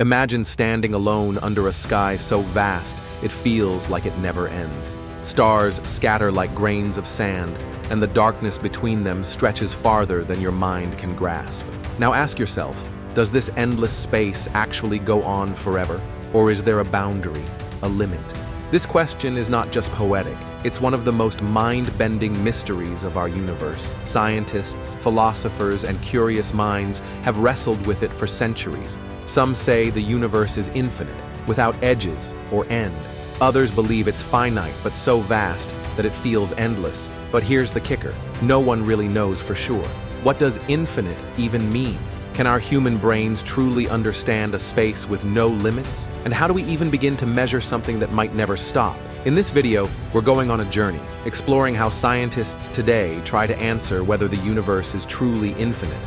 Imagine standing alone under a sky so vast it feels like it never ends. Stars scatter like grains of sand, and the darkness between them stretches farther than your mind can grasp. Now ask yourself, does this endless space actually go on forever? Or is there a boundary, a limit? This question is not just poetic, it's one of the most mind-bending mysteries of our universe. Scientists, philosophers, and curious minds have wrestled with it for centuries. Some say the universe is infinite, without edges or end. Others believe it's finite but so vast that it feels endless. But here's the kicker, no one really knows for sure. What does infinite even mean? Can our human brains truly understand a space with no limits? And how do we even begin to measure something that might never stop? In this video, we're going on a journey, exploring how scientists today try to answer whether the universe is truly infinite,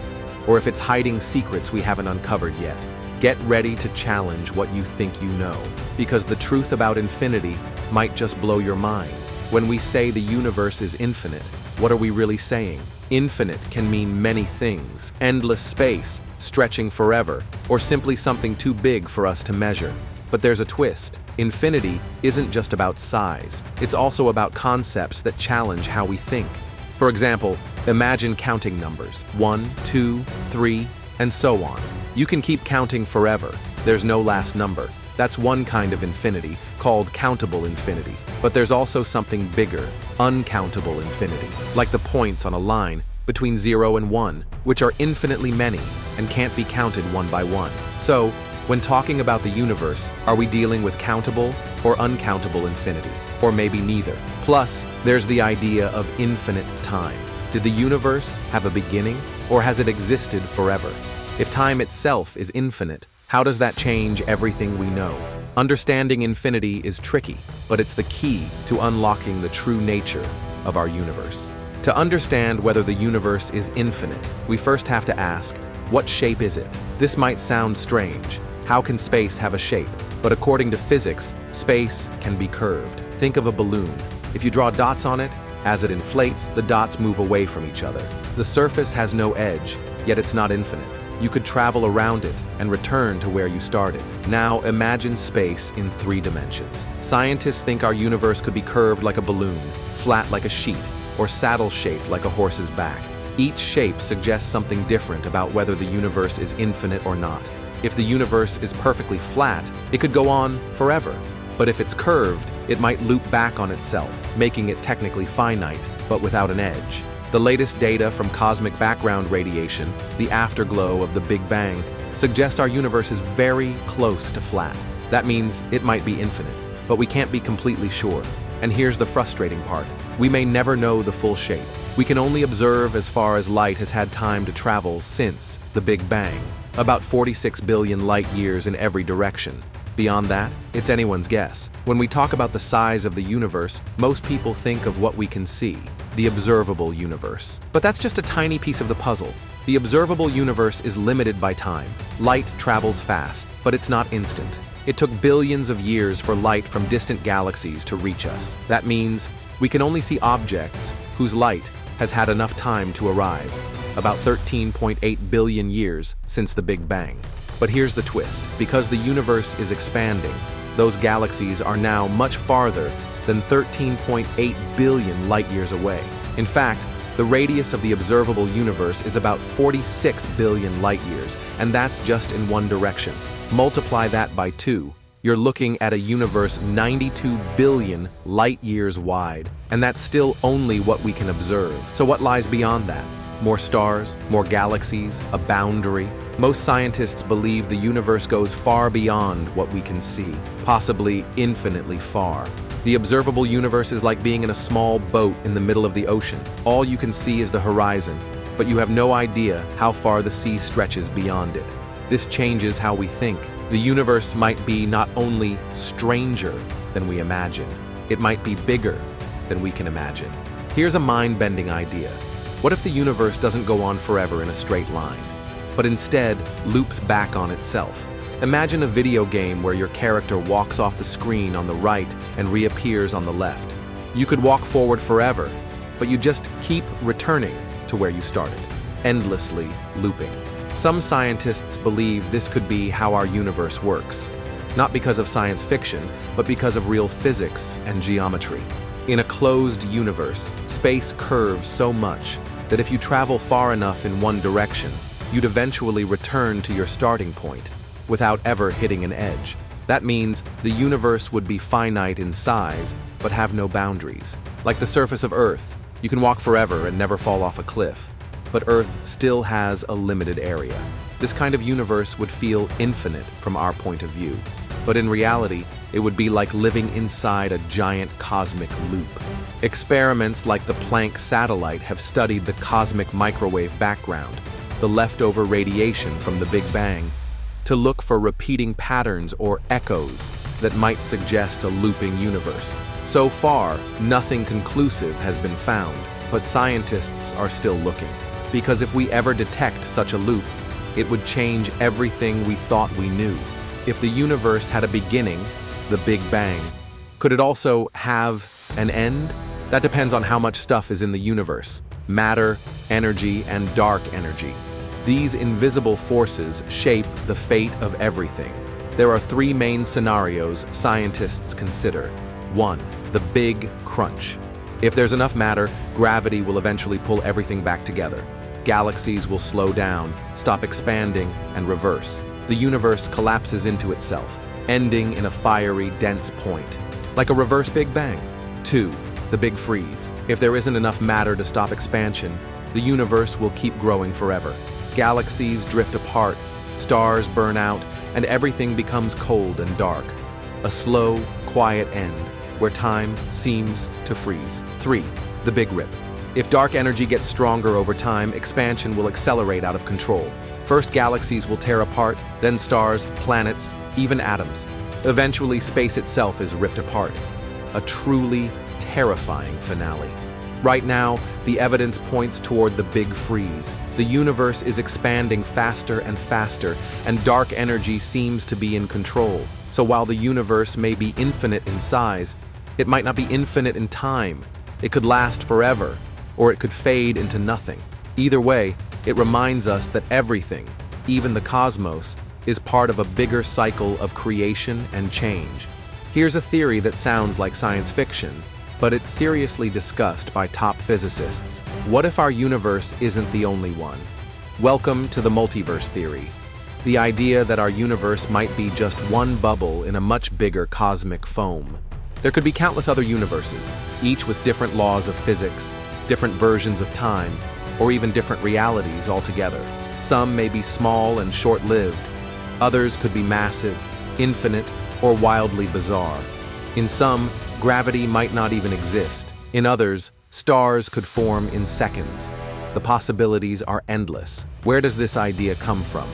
or if it's hiding secrets we haven't uncovered yet. Get ready to challenge what you think you know, because the truth about infinity might just blow your mind. When we say the universe is infinite, what are we really saying? Infinite can mean many things: endless space, stretching forever, or simply something too big for us to measure. But there's a twist. Infinity isn't just about size. It's also about concepts that challenge how we think. For example, imagine counting numbers: 1, 2, 3, and so on. You can keep counting forever. There's no last number. That's one kind of infinity, called countable infinity. But there's also something bigger, uncountable infinity, like the points on a line between 0 and 1, which are infinitely many and can't be counted one by one. So, when talking about the universe, are we dealing with countable or uncountable infinity? Or maybe neither. Plus, there's the idea of infinite time. Did the universe have a beginning, or has it existed forever? If time itself is infinite, how does that change everything we know? Understanding infinity is tricky, but it's the key to unlocking the true nature of our universe. To understand whether the universe is infinite, we first have to ask, what shape is it? This might sound strange. How can space have a shape? But according to physics, space can be curved. Think of a balloon. If you draw dots on it, as it inflates, the dots move away from each other. The surface has no edge, yet it's not infinite. You could travel around it and return to where you started. Now imagine space in 3 dimensions. Scientists think our universe could be curved like a balloon, flat like a sheet, or saddle-shaped like a horse's back. Each shape suggests something different about whether the universe is infinite or not. If the universe is perfectly flat, it could go on forever. But if it's curved, it might loop back on itself, making it technically finite, but without an edge. The latest data from cosmic background radiation, the afterglow of the Big Bang, suggest our universe is very close to flat. That means it might be infinite, but we can't be completely sure. And here's the frustrating part. We may never know the full shape. We can only observe as far as light has had time to travel since the Big Bang, about 46 billion light years in every direction. Beyond that, it's anyone's guess. When we talk about the size of the universe, most people think of what we can see, the observable universe. But that's just a tiny piece of the puzzle. The observable universe is limited by time. Light travels fast, but it's not instant. It took billions of years for light from distant galaxies to reach us. That means we can only see objects whose light has had enough time to arrive, about 13.8 billion years since the Big Bang. But here's the twist. Because the universe is expanding, those galaxies are now much farther than 13.8 billion light-years away. In fact, the radius of the observable universe is about 46 billion light-years, and that's just in one direction. Multiply that by 2, you're looking at a universe 92 billion light-years wide, and that's still only what we can observe. So what lies beyond that? More stars, more galaxies, a boundary? Most scientists believe the universe goes far beyond what we can see, possibly infinitely far. The observable universe is like being in a small boat in the middle of the ocean. All you can see is the horizon, but you have no idea how far the sea stretches beyond it. This changes how we think. The universe might be not only stranger than we imagine, it might be bigger than we can imagine. Here's a mind-bending idea. What if the universe doesn't go on forever in a straight line, but instead loops back on itself? Imagine a video game where your character walks off the screen on the right and reappears on the left. You could walk forward forever, but you just keep returning to where you started, endlessly looping. Some scientists believe this could be how our universe works, not because of science fiction, but because of real physics and geometry. In a closed universe, space curves so much that if you travel far enough in one direction, you'd eventually return to your starting point without ever hitting an edge. That means the universe would be finite in size, but have no boundaries. Like the surface of Earth, you can walk forever and never fall off a cliff. But Earth still has a limited area. This kind of universe would feel infinite from our point of view. But in reality, it would be like living inside a giant cosmic loop. Experiments like the Planck satellite have studied the cosmic microwave background, the leftover radiation from the Big Bang, to look for repeating patterns or echoes that might suggest a looping universe. So far, nothing conclusive has been found, but scientists are still looking. Because if we ever detect such a loop, it would change everything we thought we knew. If the universe had a beginning, the Big Bang, could it also have an end? That depends on how much stuff is in the universe: matter, energy, and dark energy. These invisible forces shape the fate of everything. There are three main scenarios scientists consider. 1. The Big Crunch. If there's enough matter, gravity will eventually pull everything back together. Galaxies will slow down, stop expanding, and reverse. The universe collapses into itself, ending in a fiery, dense point, like a reverse Big Bang. 2. The Big Freeze. If there isn't enough matter to stop expansion, the universe will keep growing forever. Galaxies drift apart, stars burn out, and everything becomes cold and dark. A slow, quiet end, where time seems to freeze. 3. The Big Rip. If dark energy gets stronger over time, expansion will accelerate out of control. First, galaxies will tear apart, then stars, planets, even atoms. Eventually, space itself is ripped apart. A truly terrifying finale. Right now, the evidence points toward the Big Freeze. The universe is expanding faster and faster, and dark energy seems to be in control. So while the universe may be infinite in size, it might not be infinite in time. It could last forever, or it could fade into nothing. Either way, it reminds us that everything, even the cosmos, is part of a bigger cycle of creation and change. Here's a theory that sounds like science fiction, but it's seriously discussed by top physicists. What if our universe isn't the only one? Welcome to the Multiverse Theory, the idea that our universe might be just one bubble in a much bigger cosmic foam. There could be countless other universes, each with different laws of physics, different versions of time, or even different realities altogether. Some may be small and short-lived. Others could be massive, infinite, or wildly bizarre. In some, gravity might not even exist. In others, stars could form in seconds. The possibilities are endless. Where does this idea come from?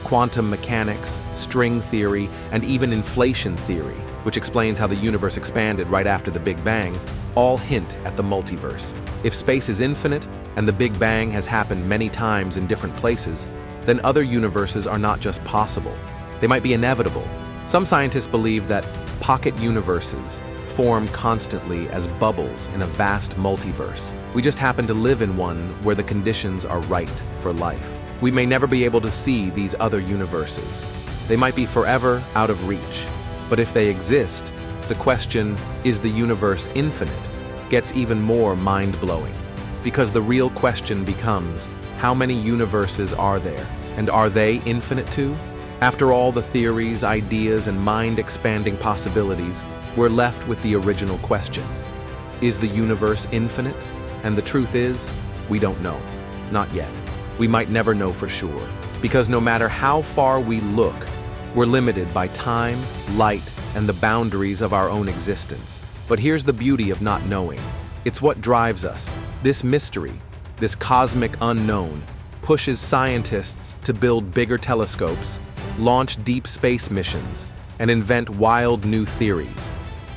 Quantum mechanics, string theory, and even inflation theory, which explains how the universe expanded right after the Big Bang, all hint at the multiverse. If space is infinite, and the Big Bang has happened many times in different places, then other universes are not just possible. They might be inevitable. Some scientists believe that pocket universes form constantly as bubbles in a vast multiverse. We just happen to live in one where the conditions are right for life. We may never be able to see these other universes. They might be forever out of reach. But if they exist, the question, is the universe infinite, gets even more mind-blowing. Because the real question becomes, how many universes are there? And are they infinite too? After all the theories, ideas, and mind-expanding possibilities, we're left with the original question. Is the universe infinite? And the truth is, we don't know. Not yet. We might never know for sure. Because no matter how far we look, we're limited by time, light, and the boundaries of our own existence. But here's the beauty of not knowing. It's what drives us. This mystery, this cosmic unknown, pushes scientists to build bigger telescopes, launch deep space missions, and invent wild new theories.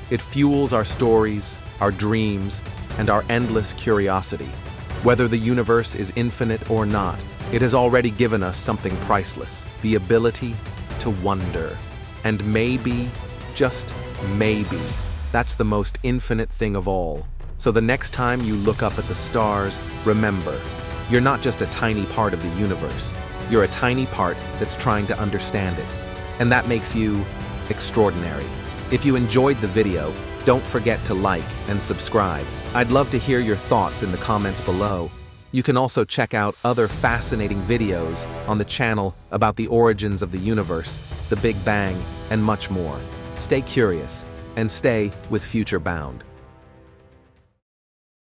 It fuels our stories, our dreams, and our endless curiosity. Whether the universe is infinite or not, it has already given us something priceless, the ability to wonder. And maybe, just maybe, that's the most infinite thing of all. So the next time you look up at the stars, remember, you're not just a tiny part of the universe. You're a tiny part that's trying to understand it. And that makes you extraordinary. If you enjoyed the video, don't forget to like and subscribe. I'd love to hear your thoughts in the comments below. You can also check out other fascinating videos on the channel about the origins of the universe, the Big Bang, and much more. Stay curious and stay with Future Bound.